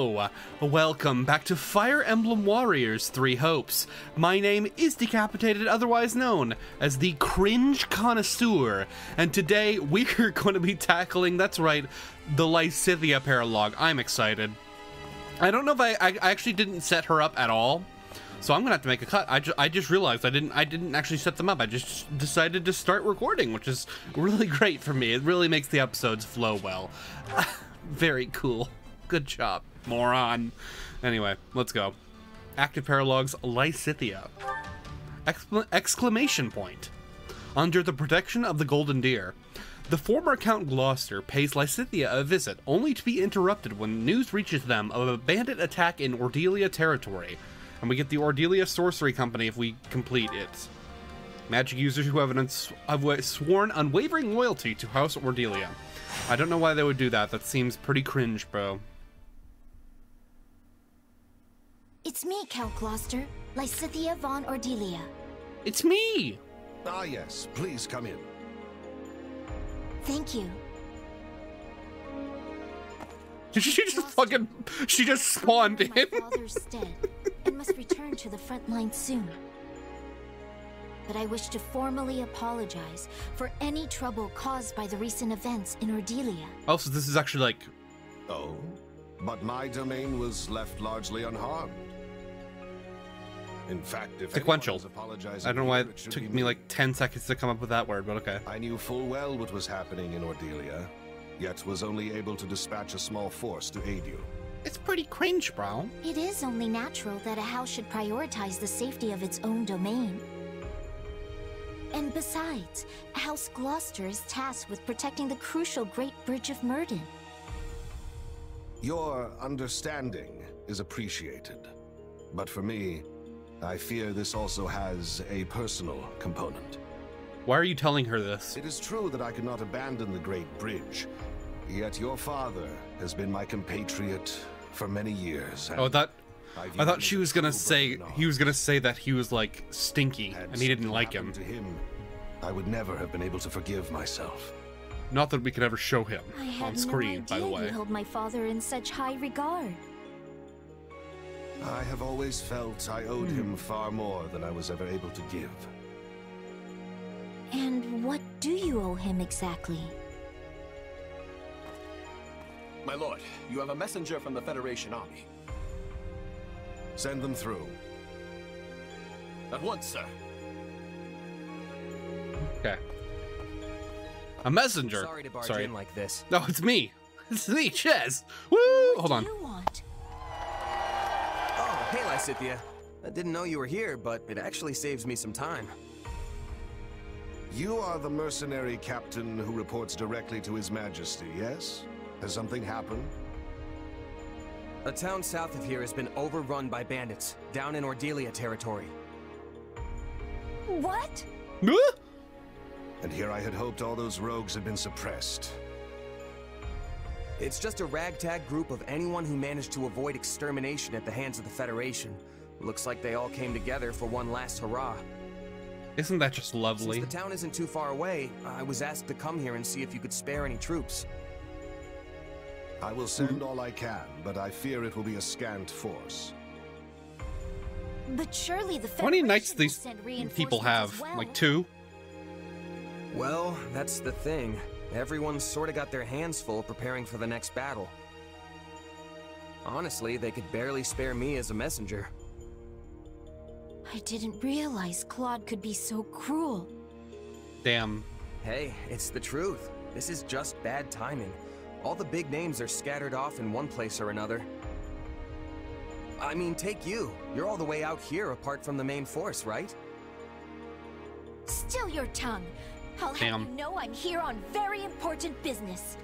Hello! Welcome back to Fire Emblem Warriors 3 Hopes. My name is Decapitated, otherwise known as the Cringe Connoisseur, and today we're going to be tackling, that's right, the Lysithea Paralogue. I'm excited. I don't know if I actually didn't set her up at all, so I'm gonna have to make a cut. I just realized I didn't actually set them up. I just decided to start recording, which is really great for me. It really makes the episodes flow well. Very cool. Good job, moron. Anyway, let's go. Active Paralogue's Lysithea. Exclamation point. Under the protection of the Golden Deer, the former Count Gloucester pays Lysithea a visit, only to be interrupted when news reaches them of a bandit attack in Ordelia territory. And we get the Ordelia Sorcery Company if we complete it. Magic users who have sworn unwavering loyalty to House Ordelia. I don't know why they would do that. That seems pretty cringe, bro. It's me, Count Gloucester, Lysithea von Ordelia. It's me! Ah, yes. Please come in. Thank you. She just spawned in. My father's stead and must return to the front line soon. But I wish to formally apologize for any trouble caused by the recent events in Ordelia. Oh, so this is actually like... Oh? But my domain was left largely unharmed. In fact, if sequential. Apologizing, I don't know why it took me like 10 seconds to come up with that word, but okay. I knew full well what was happening in Ordelia, yet was only able to dispatch a small force to aid you. It's pretty cringe, bro. It is only natural that a house should prioritize the safety of its own domain. And besides, House Gloucester is tasked with protecting the crucial Great Bridge of Myrden. Your understanding is appreciated. But for me, I fear this also has a personal component. Why are you telling her this? It is true that I could not abandon the Great Bridge, yet your father has been my compatriot for many years. Oh, I thought she was gonna say, he was gonna say that he was like stinky and he didn't like him. To him, I would never have been able to forgive myself. Not that we could ever show him on screen, by the way. I held my father in such high regard. I have always felt I owed him far more than I was ever able to give. And what do you owe him exactly? My lord, you have a messenger from the Federation army. Send them through. At once, sir. Okay. A messenger. Sorry to barge in like this. No, it's me. It's me, Ches. Woo! Hold on. What do you want? Oh, hey, Lysithea. I didn't know you were here, but it actually saves me some time. You are the mercenary captain who reports directly to His Majesty, yes? Has something happened? A town south of here has been overrun by bandits, down in Ordelia territory. What? And here I had hoped all those rogues had been suppressed. It's just a ragtag group of anyone who managed to avoid extermination at the hands of the Federation. Looks like they all came together for one last hurrah. Isn't that just lovely? Since the town isn't too far away, I was asked to come here and see if you could spare any troops. I will send all I can, but I fear it will be a scant force. But surely the How many knights Federation these will send reinforcements people have? as well. Like 2? Well, that's the thing. Everyone's sort of got their hands full preparing for the next battle. Honestly, they could barely spare me as a messenger. I didn't realize Claude could be so cruel. Damn. Hey, it's the truth. This is just bad timing. All the big names are scattered off in one place or another. I mean, take you. You're all the way out here apart from the main force, right? Still your tongue. I'll have you know I'm here on very important business.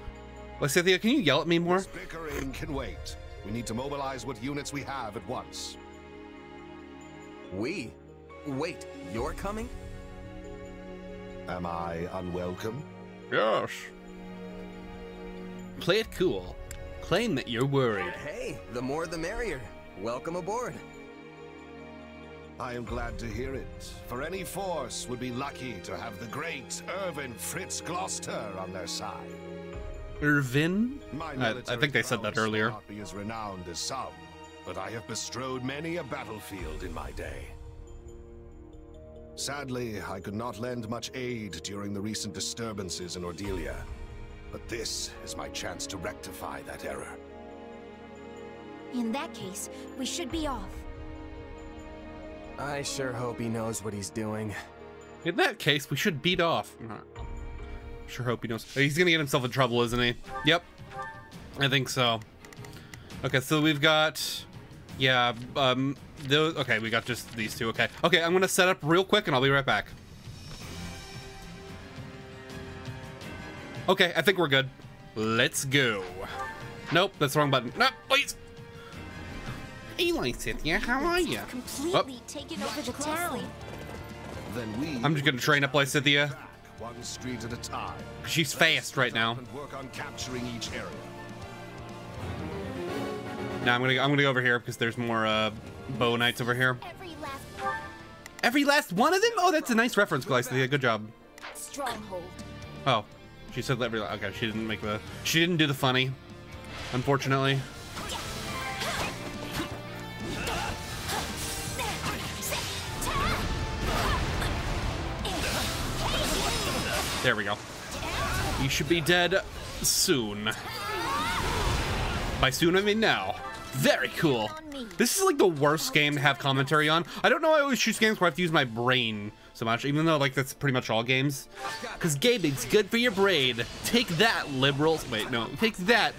Lysithea, can you yell at me more? This bickering can wait. We need to mobilize what units we have at once. We? Wait, you're coming? Am I unwelcome? Yes. Play it cool. Claim that you're worried. Hey, the more the merrier. Welcome aboard. I am glad to hear it, for any force would be lucky to have the great Irvin Fritz Gloucester on their side. Irvin? My I think they said that prowess may earlier. not be as renowned as some, but I have bestrode many a battlefield in my day. Sadly, I could not lend much aid during the recent disturbances in Ordelia, but this is my chance to rectify that error. In that case, we should be off. I sure hope he knows what he's doing. In that case, we should beat off. Sure hope he knows. He's gonna get himself in trouble, isn't he? Yep. I think so. Okay, so we've got... Yeah, okay, we got just these two. Okay, I'm gonna set up real quick and I'll be right back. Okay, I think we're good. Let's go. Nope, that's the wrong button. No, please. Hey, Lysithea, how are you? Completely taken over the town. Then we I'm just gonna train up Lysithea. one street at a time. She's fast right now. And work on capturing each area. Now I'm gonna go over here because there's more bow knights over here. Every last one of them? Oh, that's a nice reference, Lysithea. Good job. Stronghold. Oh, she said every. Okay, she didn't do the funny, unfortunately. There we go. You should be dead soon. By soon, I mean now. Very cool. This is like the worst game to have commentary on. I don't know why I always choose games where I have to use my brain so much, even though like that's pretty much all games. Because gaming's good for your brain. Take that, liberals. Wait, no. Take that,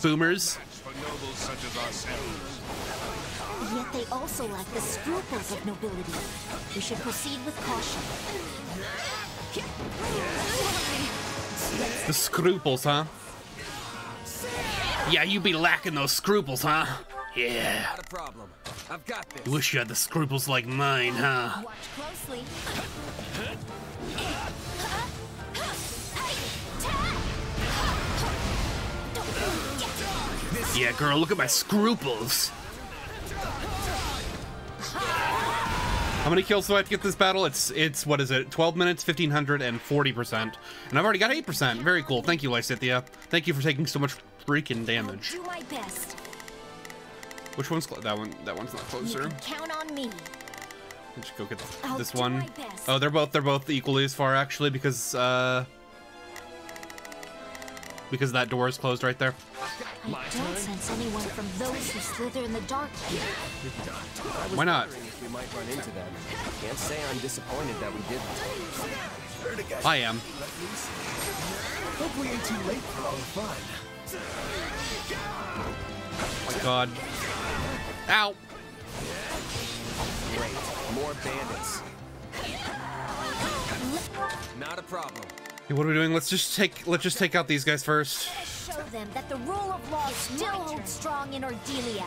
boomers. For nobles such as ourselves. Yet they also lack the scruples of nobility. We should proceed with caution. The scruples, huh? Yeah, you be lacking those scruples, huh? Yeah. Not a problem. I've got this. You wish you had the scruples like mine, huh? Watch closely. Yeah, girl, look at my scruples. How many kills do I have to get this battle? It's what is it? 12 minutes, 1500, and 40%. And I've already got 8%. Very cool. Thank you, Lysithea. Thank you for taking so much freaking damage. I'll do my best. Which one's that one? That one's not closer. You can count on me. Let's go get I'll this do one. my best. Oh, they're both equally as far actually because that door is closed right there. I don't sense anyone from those who slither in the dark here. Why not? If we might run into them. Can't say I'm disappointed that we didn't. I am. Hope we ain't too late for all the fun. Oh my god. Ow. Great. More bandits. Not a problem. Hey, what are we doing? Let's just take out these guys first. Show them that the rule of law still holds strong in Ordelia.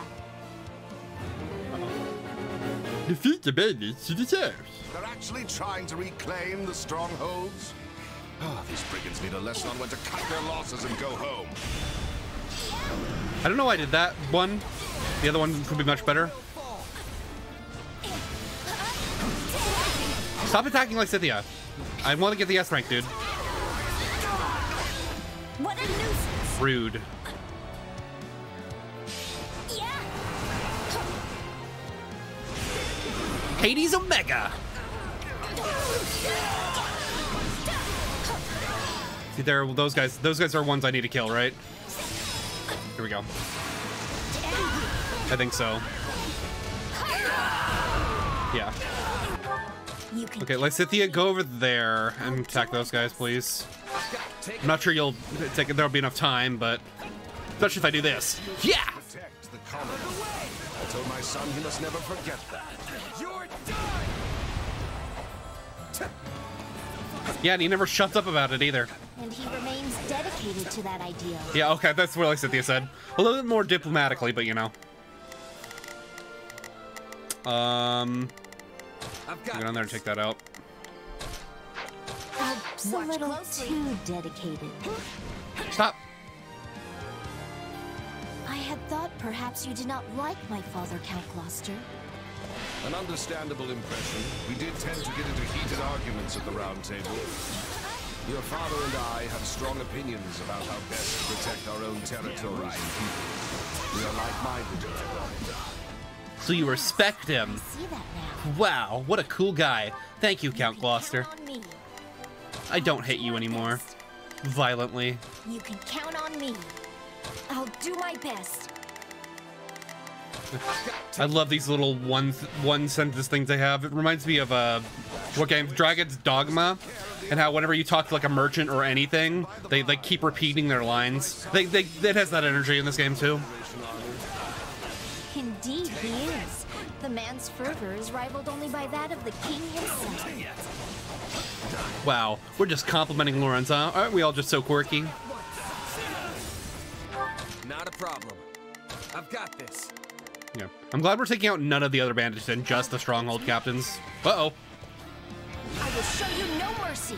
Defeat the bandits to the south. They're actually trying to reclaim the strongholds? Oh, these brigands need a lesson on when to cut their losses and go home. I don't know why I did that one. The other one could be much better. Stop attacking Lysithea. I want to get the S rank, dude. What a nuisance! Rude. Yeah. Hades Omega. See, there, those guys. Those guys are ones I need to kill, right? Here we go. I think so. Yeah. Okay, Lysithea, go over there and attack those guys, please. I'm not sure you'll take it. There'll be enough time, but especially if I do this. Yeah. Protect the common. I told my son he must never forget that. You're done! Yeah, and he never shuts up about it either. And he remains dedicated to that ideal. Yeah, okay, that's what Lysithea said. A little bit more diplomatically, but you know. Get on there and take that out. A little too dedicated. Stop. I had thought perhaps you did not like my father, Count Gloucester. An understandable impression. We did tend to get into heated arguments at the round table. Your father and I have strong opinions about how best to protect our own territories and people. We are like-minded. So you respect him. See that now. Wow, what a cool guy. Thank you, Count Gloucester. Count on me. I don't hate you anymore. Violently. You can count on me. I'll do my best. I love these little one sentence things they have. It reminds me of what game? Dragon's Dogma, and how whenever you talk to like a merchant or anything, they keep repeating their lines. It has that energy in this game too. Indeed, he is. The man's fervor is rivaled only by that of the king himself. Wow, we're just complimenting Lawrence, huh? Aren't we all just so quirky? Not a problem. I've got this. Yeah, I'm glad we're taking out none of the other bandits and just the stronghold captains. Uh-oh. I will show you no mercy.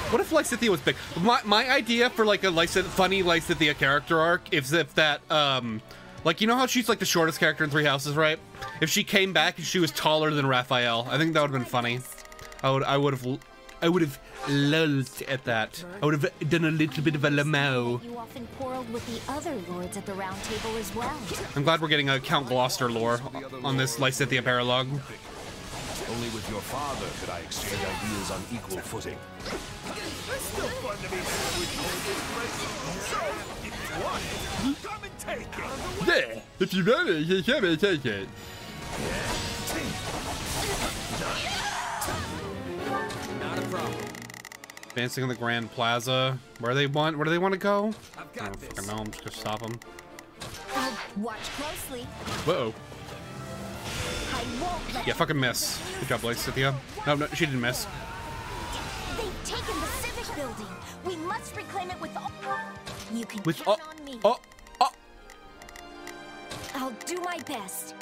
What if Lysithea was big? My idea for like a funny Lysithea character arc is if that, like, you know how she's like the shortest character in Three Houses, right? If she came back and she was taller than Raphael, I think that would have been funny. I would have lulled at that. I would have done a little bit of a lamau. You often quarreled with the other lords at the round table as well. I'm glad we're getting a Count Gloucester lore on this Lysithea Paralogue. Only with your father could I exchange ideas on equal footing. It's still fun to be mad with you in this place. So, if you want it, come and take it. Yeah, if you want it, you can take it. Not a problem. Advancing on the Grand Plaza. Where do they want to go? I've I got don't this. fucking know. I'm just gonna stop them. Watch closely. Whoa. I won't let Yeah, fucking miss. Good job, Lysithea. No, she didn't miss. They've taken the civic building. We must reclaim it with all. You can With count on me. oh. I'll do my best.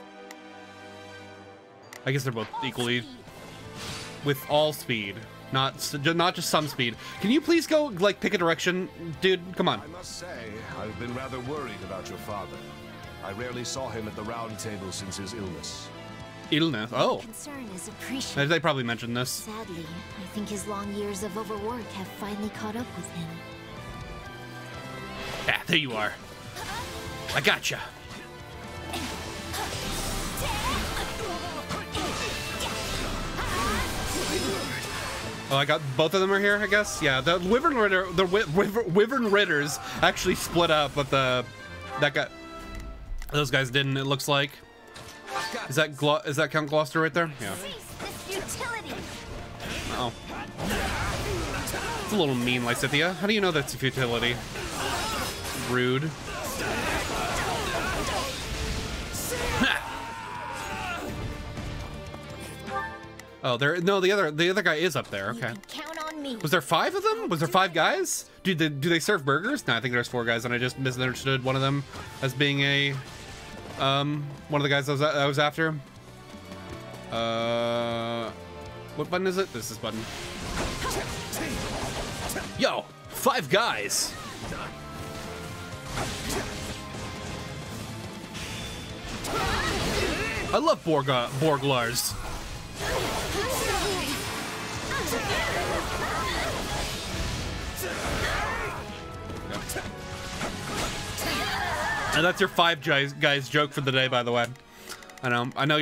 I guess they're both equally with all speed, not just some speed. Can you please go like pick a direction, dude? Come on. I must say, I've been rather worried about your father. I rarely saw him at the round table since his illness. Illness. Oh, Concern is appreciated. they probably mentioned this. Sadly, I think his long years of overwork have finally caught up with him. Yeah, there you are. I gotcha. Oh, I got both of them are here, I guess. Yeah, the Wyvern Ritters actually split up, but those guys didn't. It looks like. Is that Count Gloucester right there? Yeah. Oh. It's a little mean, Lysithea. How do you know that's a futility? Rude. Oh, the other guy is up there. Okay. Count on me. Was there 5 of them? Was there 5 guys? Do they serve burgers? No, I think there's 4 guys, and I just misunderstood one of them as being a one of the guys I was after. What button is it? This is button. Yo, 5 guys. I love Borglars. And that's your 5 guys joke for the day, by the way. I know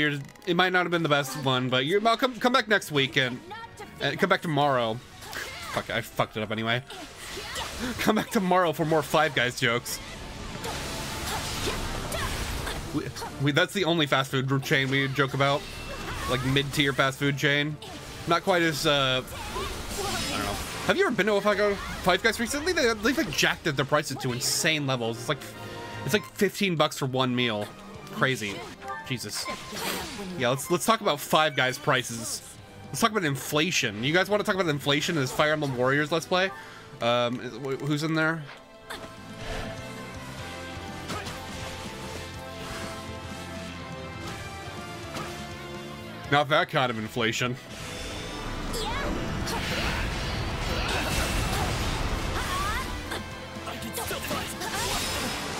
it might not have been the best one, but I'll come back next week and come back tomorrow. Fuck, I fucked it up anyway. Come back tomorrow for more 5 guys jokes. That's the only fast food chain we joke about, like mid-tier fast food chain. Not quite as I don't know. Have you ever been to a Five Guys recently? They've like jacked their prices to insane levels. It's like $15 for one meal. Crazy. Jesus. Yeah, let's talk about Five Guys prices. Let's talk about inflation. You guys want to talk about inflation in this Fire Emblem Warriors Let's Play? Who's in there? Not that kind of inflation.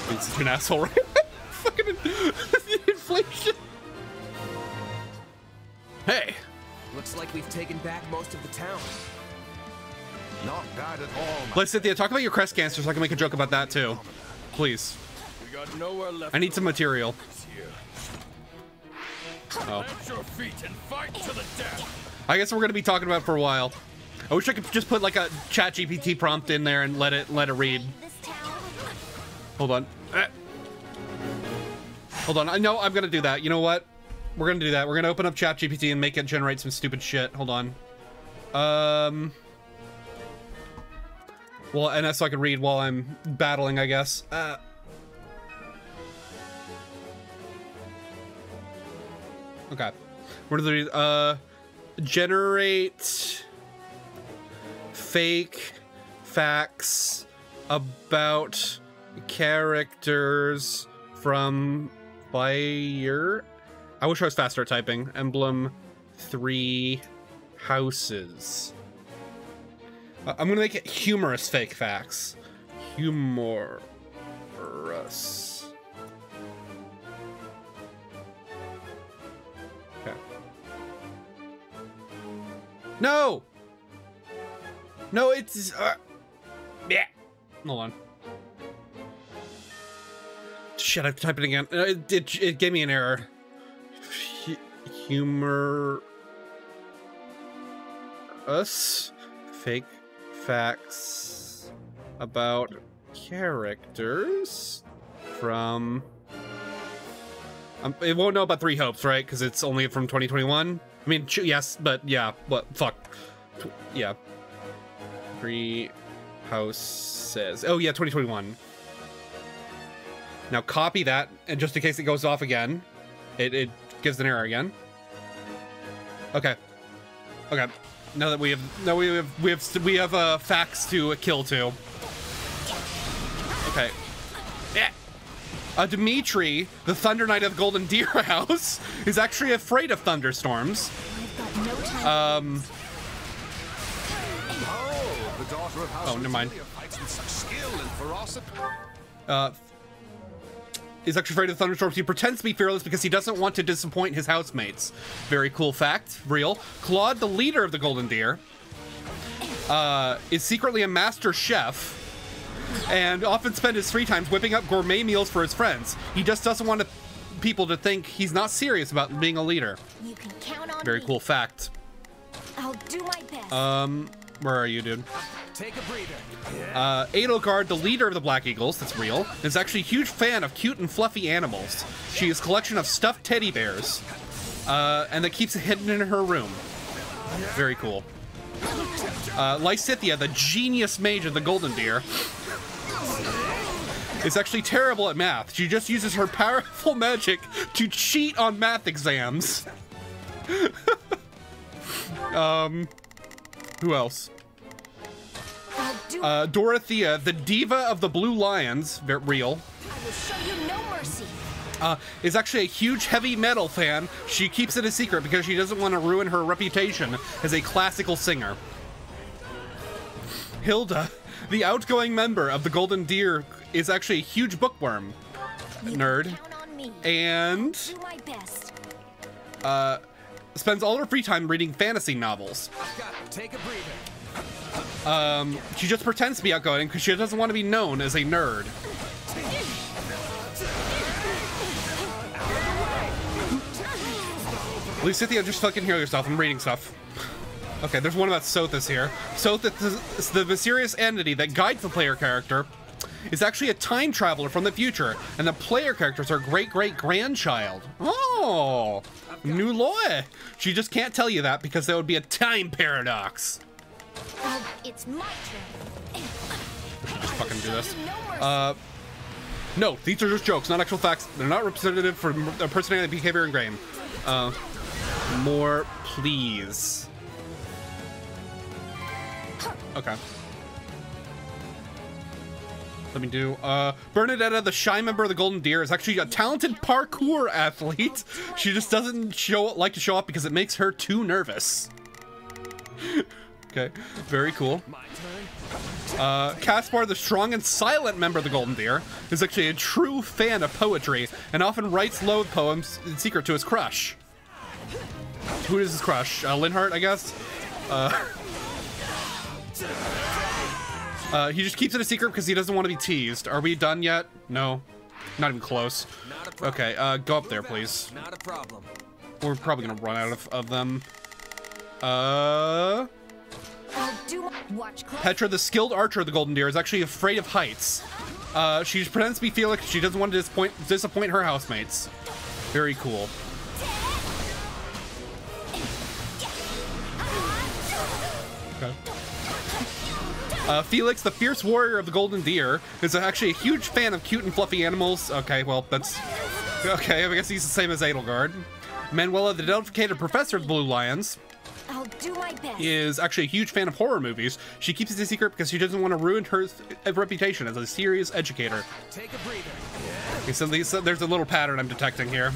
It's such an asshole, right? Fucking inflation. Hey. Looks like we've taken back most of the town. Not bad at all. Lysithea, talk about your crest cancer so I can make a joke about that too. Please. We got nowhere left. I need some material. Here. Oh. Plant your feet and fight to the death. I guess we're gonna be talking about it for a while. I wish I could just put like a ChatGPT prompt in there and let it read. This town. Hold on. Hold on. I know I'm gonna do that. You know what? We're gonna do that. We're gonna open up ChatGPT and make it generate some stupid shit. Hold on. Well, and that's so I can read while I'm battling, I guess. Okay. What are the generate fake facts about characters from Fire. I wish I was faster at typing. Emblem 3 houses. I'm gonna make it humorous fake facts. Humorous. Okay. No! No, it's... yeah. Hold on. Shit, I have to type it again. It gave me an error. Humorous fake facts about characters from... it won't know about 3 Hopes, right? Because it's only from 2021. I mean, yes, but yeah, what? Fuck. Yeah. 3 houses. Oh yeah, 2021. Now copy that, and just in case it goes off again, it gives an error again. Okay. Okay. Now that we have facts to kill to. Okay. Yeah. Dimitri, the Thunder Knight of the Golden Deer House, is actually afraid of thunderstorms. Oh, never mind. He's actually afraid of thunderstorms. He pretends to be fearless because he doesn't want to disappoint his housemates. Very cool fact. Real. Claude, the leader of the Golden Deer, is secretly a master chef and often spends his free time whipping up gourmet meals for his friends. He just doesn't want people to think he's not serious about being a leader. You can count on Very me. cool fact. I'll do my best. Where are you, dude? Take a breather. Edelgard, the leader of the Black Eagles, that's real, is actually a huge fan of cute and fluffy animals. She has a collection of stuffed teddy bears, and that keeps it hidden in her room. Very cool. Lysithea, the genius mage of the Golden Deer, is actually terrible at math. She just uses her powerful magic to cheat on math exams. Who else? Dorothea, the diva of the Blue Lions, real. I will show you no mercy. Is actually a huge heavy metal fan. She keeps it a secret because she doesn't want to ruin her reputation as a classical singer. Hilda, the outgoing member of the Golden Deer, is actually a huge bookworm. Nerd. Count on me. And Do my best. spends all her free time reading fantasy novels. Take a breather. She just pretends to be outgoing because she doesn't want to be known as a nerd. Lysithea, just fucking heal yourself. I'm reading stuff. Okay, there's one about Sothis here. Sothis, the mysterious entity that guides the player character, is actually a time traveler from the future, and the player characters are great-great-grandchild. Oh, new lore. She just can't tell you that because that would be a time paradox. It's my turn. Just fucking do this. No, these are just jokes, not actual facts. They're not representative for personality, behavior, and game. More, please. Okay. Let me do, Bernadetta, the shy member of the Golden Deer, is actually a talented parkour athlete. She just doesn't like to show off because it makes her too nervous. Okay, very cool. Caspar, the strong and silent member of the Golden Deer, is actually a true fan of poetry and often writes love poems in secret to his crush. Who is his crush? Linhardt, I guess? He just keeps it a secret because he doesn't want to be teased. Are we done yet? No. Not even close. Okay, go up there, please. Not a problem. We're probably gonna run out of them. Petra, the skilled archer of the Golden Deer, is actually afraid of heights. She pretends to be Felix. She doesn't want to disappoint her housemates. Very cool. Okay. Felix, the fierce warrior of the Golden Deer, is actually a huge fan of cute and fluffy animals. Okay, well, that's... Okay, I guess he's the same as Edelgard. Manuela, the dedicated professor of the Blue Lions, I'll do my best. Is actually a huge fan of horror movies. She keeps it a secret because she doesn't want to ruin her reputation as a serious educator. Take a breather. Okay, so there's a little pattern I'm detecting here.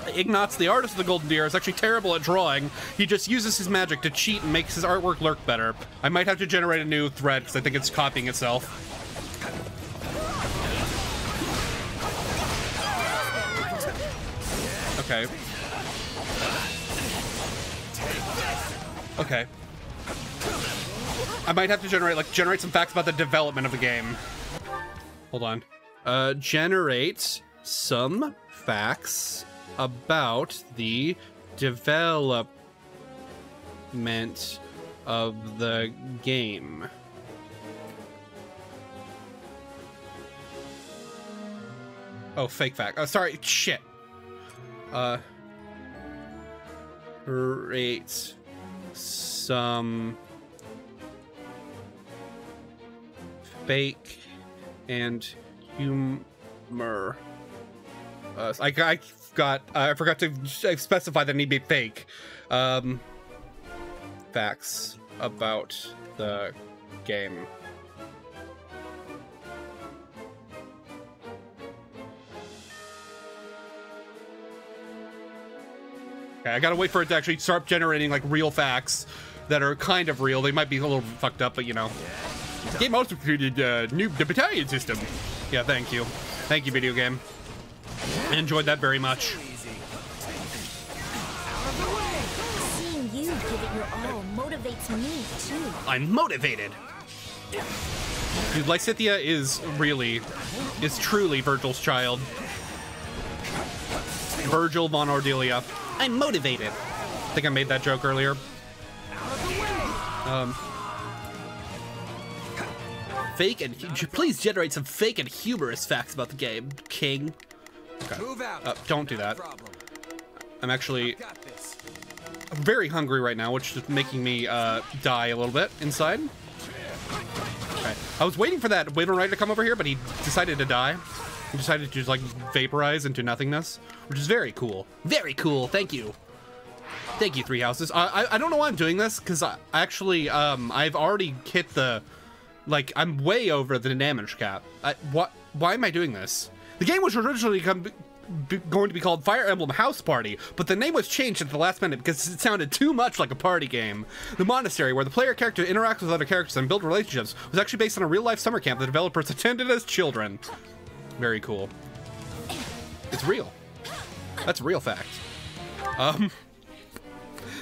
Ignatz, the artist of the Golden Deer, is actually terrible at drawing. He just uses his magic to cheat and makes his artwork look better. I might have to generate a new thread because I think it's copying itself. Okay. Okay. I might have to generate some facts about the development of the game. Hold on. Generate some facts about the development of the game. Oh, fake fact. Oh, sorry. Shit. Rate some fake and humor. I forgot to specify that need to be fake. Facts about the game. Okay, I gotta wait for it to actually start generating like real facts that are kind of real. They might be a little fucked up, but you know. The game also included the battalion system. Yeah, thank you. Thank you, video game. I enjoyed that very much. Seeing you give it your all motivates me too. I'm motivated. Dude, Lysithea is truly Virgil's child. Virgil von Ordelia. I'm motivated. I think I made that joke earlier. Fake and please generate some fake and humorous facts about the game, King. Okay. Move out. Don't do that. I'm actually very hungry right now, which is making me die a little bit inside. Okay. I was waiting for that Wyvern Rider to come over here, but he decided to die. He decided to just like vaporize into nothingness, which is very cool. Very cool. Thank you. Thank you, Three Houses. I don't know why I'm doing this, because I actually, I've already hit the, like, I'm way over the damage cap. Why am I doing this? The game was originally going to be called Fire Emblem House Party, but the name was changed at the last minute because it sounded too much like a party game. The monastery, where the player character interacts with other characters and build relationships, was actually based on a real-life summer camp the developers attended as children. Very cool. It's real. That's a real fact.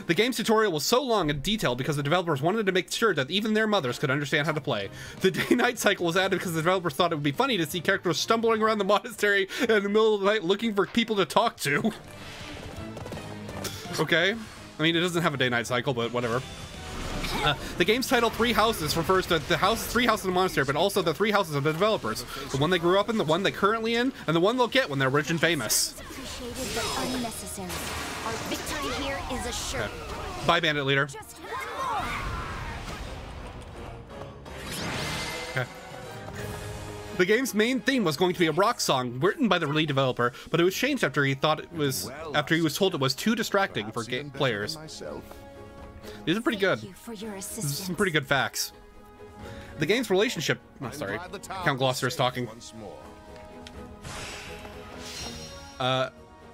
The game's tutorial was so long and detailed because the developers wanted to make sure that even their mothers could understand how to play. The day-night cycle was added because the developers thought it would be funny to see characters stumbling around the monastery in the middle of the night looking for people to talk to. Okay. I mean, it doesn't have a day-night cycle, but whatever. The game's title, Three Houses, refers to the three houses in the monastery, but also the three houses of the developers. The one they grew up in, the one they're currently in, and the one they'll get when they're rich and famous. Appreciated but unnecessary. Our victory here is assured. Okay. Bye, Bandit Leader. Just one more. Okay. The game's main theme was going to be a rock song written by the lead developer, but it was changed after he thought it was after he was told it was too distracting for game players. These are pretty good. Thank you for your These are assistance. some pretty good facts. The game's relationship. Oh, sorry, Count Gloucester is talking.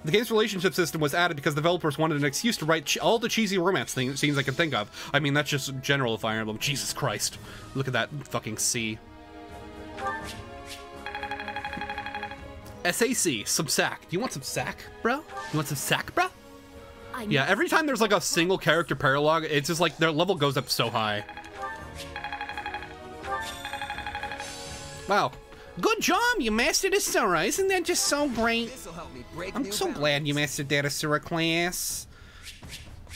The game's relationship system was added because developers wanted an excuse to write all the cheesy romance scenes I could think of. I mean, that's just general of Fire Emblem. Jesus Christ. Look at that fucking C. SAC, some sack. Do you want some sack, bro? You want some sack, bro? Yeah, every time there's like a single character paralogue, it's just like their level goes up so high. Wow. Good job, you mastered Asura. Isn't that just so great? I'm so glad you mastered that Asura class.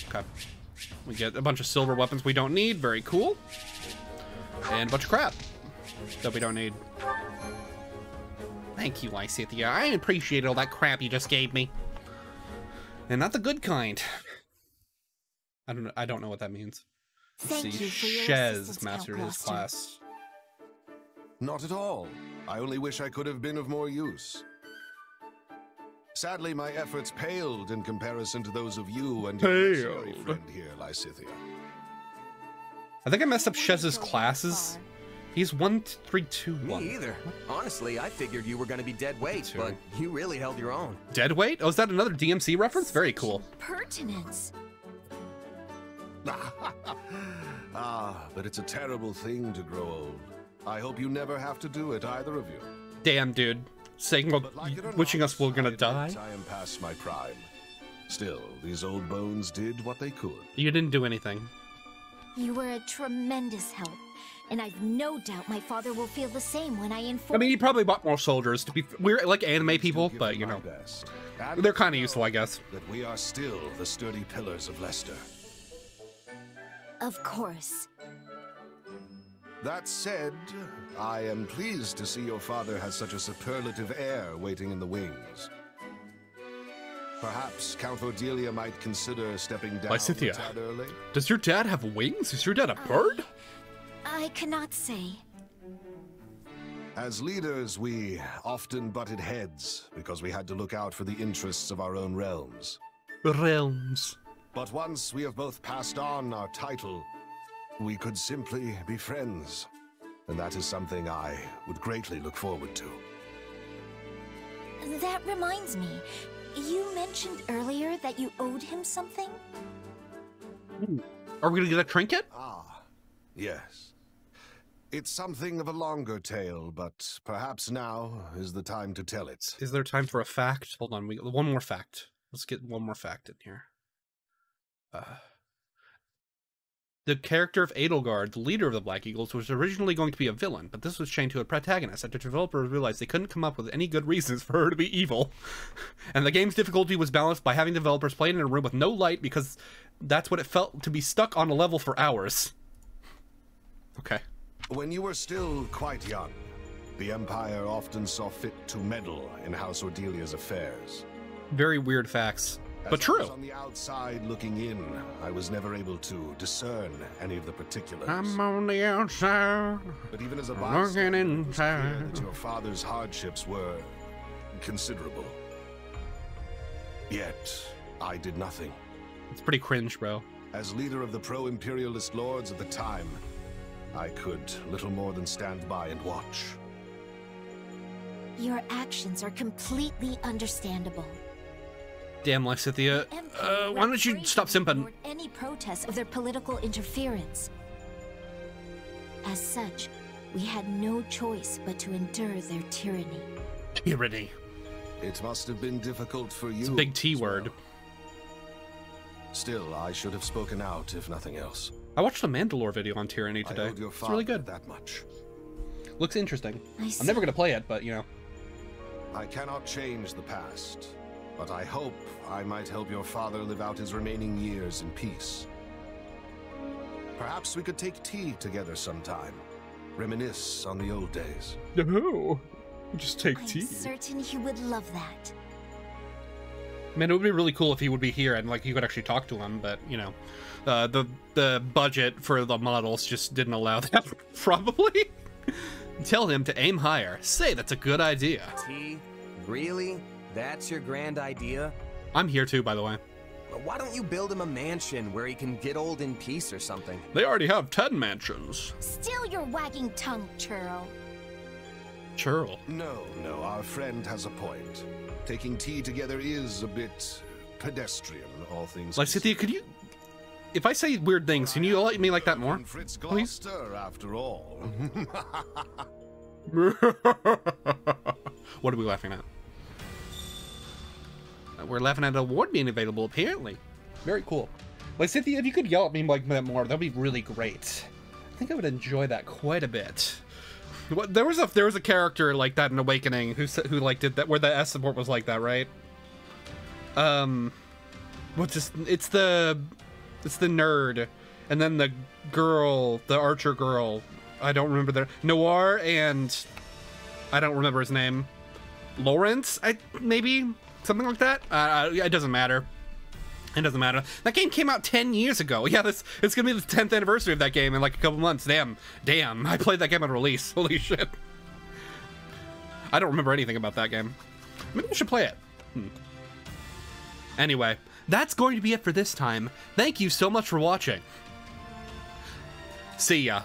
Okay. We get a bunch of silver weapons we don't need. Very cool. And a bunch of crap that we don't need. Thank you, Lysithea. I appreciate all that crap you just gave me. And not the good kind. I don't know what that means. Thank Let's see. you for your Shez assistance, mastered Count his Gloucester. class. Not at all. I only wish I could have been of more use. Sadly, my efforts paled in comparison to those of you and your mercenary Paled. friend here, Lysithea. I think I messed up Shez's classes. He's 1, 3, 2, 1. Me either. Honestly, I figured you were going to be dead weight, too. but you really held your own. Dead weight? Oh, is that another DMC reference? Very cool. Pertinence. But it's a terrible thing to grow old. I hope you never have to do it, either of you. Damn, dude. Saying, well, But like it or wishing not, us we're gonna I admit die? I am past my prime. Still, these old bones did what they could. You didn't do anything. You were a tremendous help, and I've no doubt my father will feel the same when I inform. I mean, he probably bought more soldiers. We're like anime people, Give but it you my know, best. And they're kind of useful, I guess. that we are still the sturdy pillars of Leicester. Of course. That said, I am pleased to see your father has such a superlative heir waiting in the wings. Perhaps Count Cordelia might consider stepping down Lysithea. a tad early. Does your dad have wings? Is your dad a bird? I cannot say. As leaders, we often butted heads because we had to look out for the interests of our own realms. Realms. But once we have both passed on our title, we could simply be friends. And that is something I would greatly look forward to. That reminds me. You mentioned earlier that you owed him something? Are we gonna get a trinket? Ah, yes. It's something of a longer tale, but perhaps now is the time to tell it. Is there time for a fact? Hold on, we one more fact. Let's get one more fact in here. The character of Edelgard, the leader of the Black Eagles, was originally going to be a villain, but this was changed to a protagonist after developers realized they couldn't come up with any good reasons for her to be evil. And the game's difficulty was balanced by having developers play in a room with no light because that's what it felt to be stuck on a level for hours. Okay. When you were still quite young, the Empire often saw fit to meddle in House Ordelia's affairs. Very weird facts, but As I was true. on the outside looking in, I was never able to discern any of the particulars. I'm on the outside. But even as a looking bystander, it was clear inside. that your father's hardships were considerable. Yet, I did nothing. It's pretty cringe, bro. As leader of the pro-imperialist lords at the time, I could little more than stand by and watch. Your actions are completely understandable. Damn, Lysithea. The Emperor Why don't you refrained stop from simping? ignoring any protest of their political interference. As such, we had no choice but to endure their tyranny. Tyranny. It must have been difficult for you. It's a big T as well. word. Still, I should have spoken out, if nothing else. I watched a Mandalore video on tyranny I today. owed your It's really father good. that much. Looks interesting. I I'm never see. gonna play it, but you know. I cannot change the past, but I hope I might help your father live out his remaining years in peace. Perhaps we could take tea together sometime. Reminisce on the old days. No. Just take I'm certain he would love that. Man, it would be really cool if he would be here and like you could actually talk to him, but you know, the budget for the models just didn't allow that. Probably. Tell him to aim higher. Say that's a good idea. T? Really? That's your grand idea? I'm here too, by the way. Why don't you build him a mansion where he can get old in peace or something? They already have 10 mansions. Still your wagging tongue, churl. Churl. No, our friend has a point. Taking tea together is a bit pedestrian, all things Lysithea, could you... If I say weird things, can you let me like that more? And Fritz Please? Gloucester, after all. What are we laughing at? We're laughing at an award being available, apparently. Very cool. Lysithea, if you could yell at me like that more, that'd be really great. I think I would enjoy that quite a bit. There was a character like that in Awakening who like did that, where the S support was like that, right? It's the nerd, and then the girl, the archer girl. I don't remember their Noir, and I don't remember his name. Lawrence, maybe something like that. It doesn't matter. It doesn't matter. That game came out 10 years ago. Yeah, it's gonna be the 10th anniversary of that game in like a couple months. Damn. I played that game on release. Holy shit. I don't remember anything about that game. Maybe we should play it. Anyway, that's going to be it for this time. Thank you so much for watching. See ya.